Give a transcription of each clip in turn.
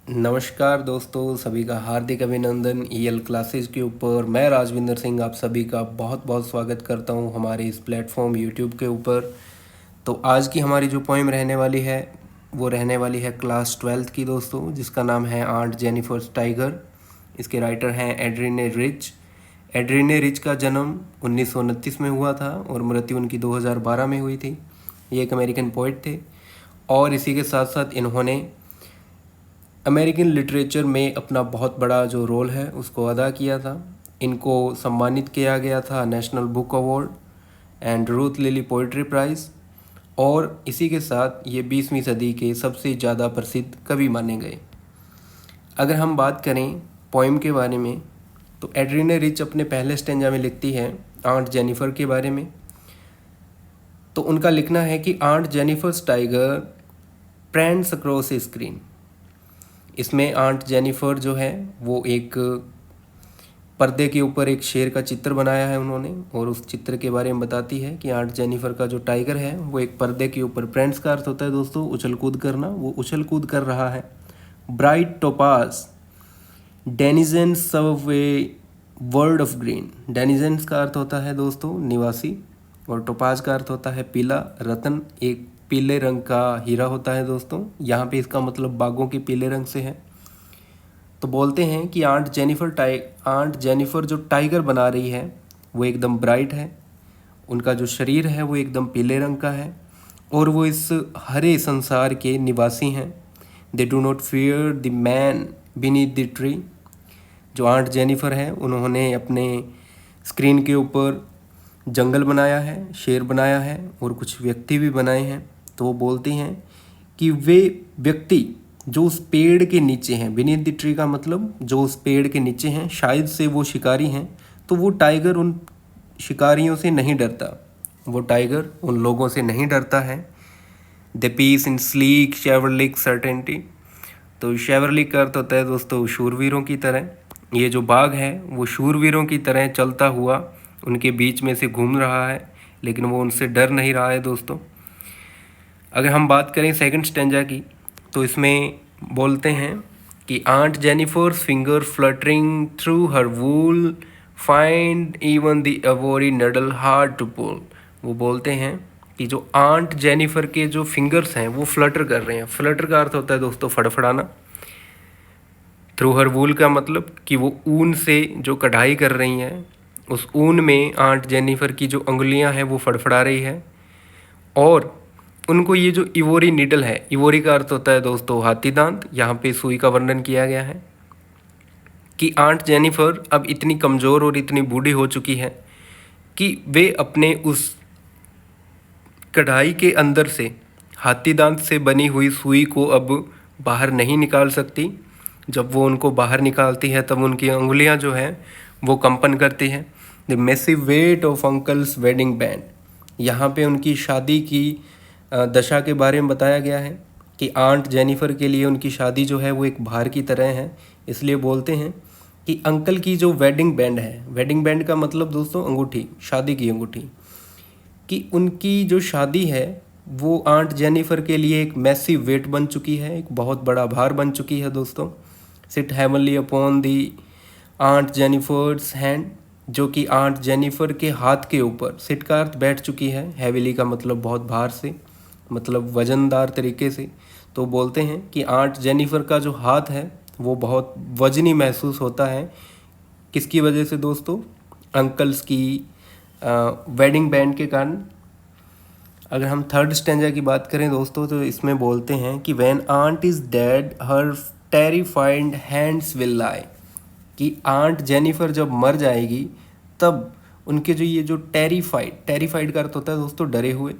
नमस्कार दोस्तों, सभी का हार्दिक अभिनंदन। ईएल क्लासेस के ऊपर मैं राजविंदर सिंह आप सभी का बहुत बहुत स्वागत करता हूं हमारे इस प्लेटफॉर्म यूट्यूब के ऊपर। तो आज की हमारी जो पोएम रहने वाली है वो रहने वाली है क्लास 12th की दोस्तों, जिसका नाम है आंट जेनिफर टाइगर। इसके राइटर हैं एड्रीने रिच। एड्रीने रिच का जन्म 1929 में हुआ था और मृत्यु उनकी 2012 में हुई थी। ये एक अमेरिकन पोइट थे और इसी के साथ साथ इन्होंने अमेरिकन लिटरेचर में अपना बहुत बड़ा जो रोल है उसको अदा किया था। इनको सम्मानित किया गया था national book award and Ruth Lilly poetry prize, और इसी के साथ ये 20वीं सदी के सबसे ज़्यादा प्रसिद्ध कवि माने गए। अगर हम बात करें पोइम के बारे में तो एड्रीने रिच अपने पहले स्टेंजा में लिखती है आंट जेनिफर के बारे में। तो उनका लिखना है कि aunt Jennifer's tiger prance across a screen. इसमें आंट जेनिफर जो है वो एक पर्दे के ऊपर एक शेर का चित्र बनाया है उन्होंने, और उस चित्र के बारे में बताती है कि आंट जेनिफर का जो टाइगर है वो एक पर्दे के ऊपर, प्रेंट्स का अर्थ होता है दोस्तों उछल कूद करना, वो उछल कूद कर रहा है। Bright topaz denizens serve a world of green. Denizens का अर्थ होता है दोस्तों निवासी, और टोपाज का अर्थ होता है पीला, रतन एक पीले रंग का हीरा होता है दोस्तों। यहाँ पे इसका मतलब बागों के पीले रंग से है। तो बोलते हैं कि आंट जेनिफर जो टाइगर बना रही है वो एकदम ब्राइट है, उनका जो शरीर है वो एकदम पीले रंग का है, और वो इस हरे संसार के निवासी हैं। They do not fear the man beneath the tree. जो आंट जेनिफर है उन्होंने अपने स्क्रीन के ऊपर जंगल बनाया है, शेर बनाया है और कुछ व्यक्ति भी बनाए हैं। तो वो बोलती हैं कि वे व्यक्ति जो उस पेड़ के नीचे हैं, बीनीथ द ट्री का मतलब जो उस पेड़ के नीचे हैं, शायद से वो शिकारी हैं। तो वो टाइगर उन शिकारियों से नहीं डरता, वो टाइगर उन लोगों से नहीं डरता है। The peace in sleek chivalric certainty. तो शेवरलिक का अर्थ होता है दोस्तों शूरवीरों की तरह। ये जो बाघ है वो शूरवीरों की तरह चलता हुआ उनके बीच में से घूम रहा है, लेकिन वो उनसे डर नहीं रहा है दोस्तों। अगर हम बात करें सेकंड स्टेंजा की तो इसमें बोलते हैं कि aunt Jennifer's finger fluttering through her wool find even the ivory needle hard to pull. वो बोलते हैं कि जो आंट जेनिफर के जो फिंगर्स हैं वो फ्लटर कर रहे हैं। फ्लटर का अर्थ होता है दोस्तों फड़फड़ाना। थ्रू हर वूल का मतलब कि वो ऊन से जो कढ़ाई कर रही हैं, उस ऊन में आंट जेनिफर की जो उंगलियां हैं वो फड़फड़ा रही है। और उनको ये जो इवोरी निडल है, इवोरी का अर्थ होता है दोस्तों हाथी दांत, यहाँ पे सुई का वर्णन किया गया है कि आंट जेनिफर अब इतनी कमज़ोर और इतनी बूढ़ी हो चुकी है कि वे अपने उस कढ़ाई के अंदर से हाथी दांत से बनी हुई सुई को अब बाहर नहीं निकाल सकती। जब वो उनको बाहर निकालती है तब उनकी उंगलियां जो हैं वो कंपन करती हैं। The massive weight of uncle's wedding band. यहाँ पे उनकी शादी की दशा के बारे में बताया गया है कि आंट जेनिफर के लिए उनकी शादी जो है वो एक भार की तरह है। इसलिए बोलते हैं कि अंकल की जो वेडिंग बैंड है, वेडिंग बैंड का मतलब दोस्तों अंगूठी, शादी की अंगूठी, कि उनकी जो शादी है वो आंट जेनिफर के लिए एक मैसिव वेट बन चुकी है, एक बहुत बड़ा भार बन चुकी है दोस्तों। Sit heavenly upon the aunt Jennifer's hand, जो कि आंट जेनिफर के हाथ के ऊपर, सिट का अर्थ बैठ चुकी है, हेविली का मतलब बहुत भार से, मतलब वजनदार तरीके से। तो बोलते हैं कि आंट जेनिफर का जो हाथ है वो बहुत वजनी महसूस होता है। किसकी वजह से दोस्तों? अंकल्स की वेडिंग बैंड के कारण। अगर हम थर्ड स्टेंजा की बात करें दोस्तों तो इसमें बोलते हैं कि when aunt is dead her terrified hands will lie. कि आंट जेनिफर जब मर जाएगी तब उनके जो ये जो टेरिफाइड का अर्थ होता है दोस्तों डरे हुए,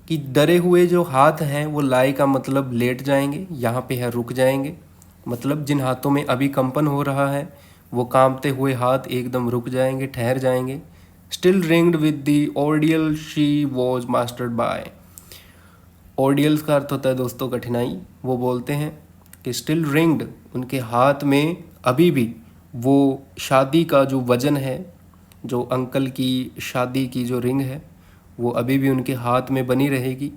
कि डरे हुए जो हाथ हैं वो लाई का मतलब लेट जाएंगे, यहाँ पे है रुक जाएंगे। मतलब जिन हाथों में अभी कंपन हो रहा है वो कांपते हुए हाथ एकदम रुक जाएंगे, ठहर जाएंगे। Still ringed with the ordeal she was mastered by. Ordeals का अर्थ होता है दोस्तों कठिनाई। वो बोलते हैं कि स्टिल रिंग्ड, उनके हाथ में अभी भी वो शादी का जो वजन है, जो अंकल की शादी की जो रिंग है वो अभी भी उनके हाथ में बनी रहेगी,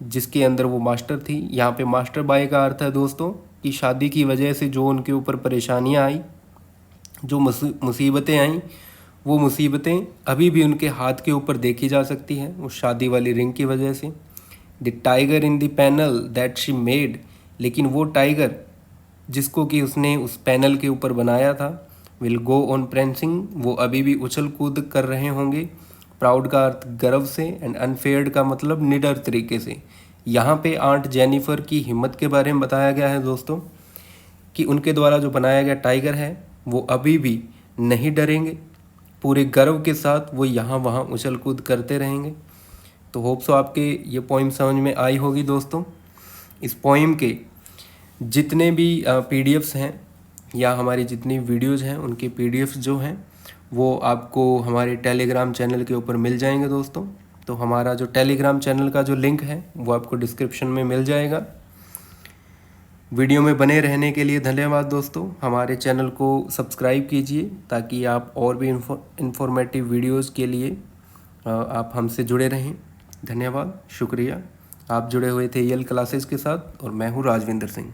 जिसके अंदर वो मास्टर थी। यहाँ पे मास्टर बाय का अर्थ है दोस्तों कि शादी की वजह से जो उनके ऊपर परेशानियां आई, जो मुसीबतें आईं, वो मुसीबतें अभी भी उनके हाथ के ऊपर देखी जा सकती हैं उस शादी वाली रिंग की वजह से। The tiger in the panel that she made, लेकिन वो टाइगर जिसको कि उसने उस पैनल के ऊपर बनाया था, विल गो ऑन प्रेंसिंग, वो अभी भी उछल कूद कर रहे होंगे। प्राउड का अर्थ गर्व से एंड अनफेयर्ड का मतलब निडर तरीके से। यहाँ पे आंट जेनिफर की हिम्मत के बारे में बताया गया है दोस्तों, कि उनके द्वारा जो बनाया गया टाइगर है वो अभी भी नहीं डरेंगे, पूरे गर्व के साथ वो यहाँ वहाँ उछल कूद करते रहेंगे। तो होप सो आपके ये पोइम समझ में आई होगी दोस्तों। इस पोइम के जितने भी पीडीएफ्स हैं या हमारी जितनी वीडियोज़ हैं उनके पीडीएफ्स जो हैं वो आपको हमारे टेलीग्राम चैनल के ऊपर मिल जाएंगे दोस्तों। तो हमारा जो टेलीग्राम चैनल का जो लिंक है वो आपको डिस्क्रिप्शन में मिल जाएगा। वीडियो में बने रहने के लिए धन्यवाद दोस्तों। हमारे चैनल को सब्सक्राइब कीजिए ताकि आप और भी इंफॉर्मेटिव वीडियोज़ के लिए आप हमसे जुड़े रहें। धन्यवाद, शुक्रिया। आप जुड़े हुए थे ईएल क्लासेस के साथ और मैं हूँ राजविंदर सिंह।